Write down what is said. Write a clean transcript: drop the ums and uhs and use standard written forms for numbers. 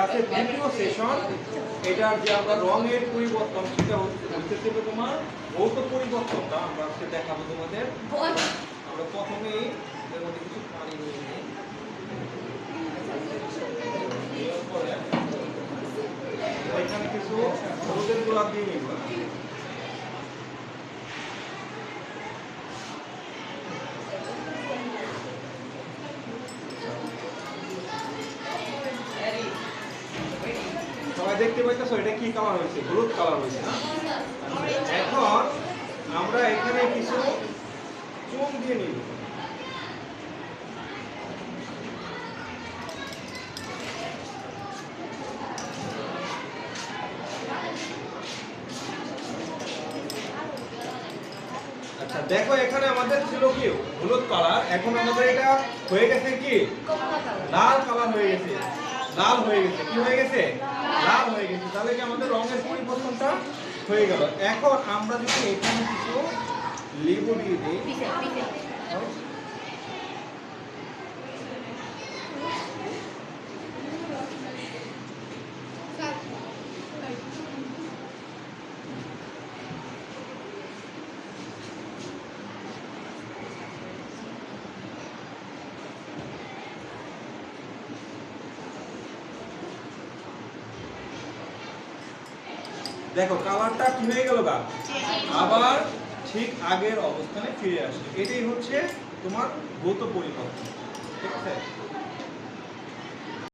আছে দ্বিতীয় সেশন। এটার যে আমরা রঙের পরিবর্তন সেটা হচ্ছে তোমার ভৌত পরিবর্তনটা আমরা আজকে দেখাবো তোমাদের। আমরা প্রথমেই এর মধ্যে কিছু পানি নিয়ে নিই, এখানে কিছু হলুদের গোলাপ দিয়ে নিব। সবাই দেখতে পাইতেছো এটা কি কালার হয়েছে? হলুদ কালার হয়েছে না? এখন আমরা এখানে কিছু চুন দিয়ে নিব। আচ্ছা দেখো এখানে আমাদের ছিল কি হলুদ কালার, এখন আমাদের এটা হয়ে গেছে কি লাল কালার হয়ে গেছে। লাল হয়ে গেছে, কি হয়ে গেছে? লাল হয়ে গেছে। তাহলে কি আমাদের রঙের পরিবর্তনটা হয়ে গেল। এখন আমরা যদি এখানে কিছু লেবু দিয়ে দিই, দেখো কালারটা কি হয়ে গেল গা, আবার ঠিক আগের অবস্থানে ফিরে আসে। এটাই হচ্ছে তোমার ভৌত পরিবর্তন। ঠিক আছে।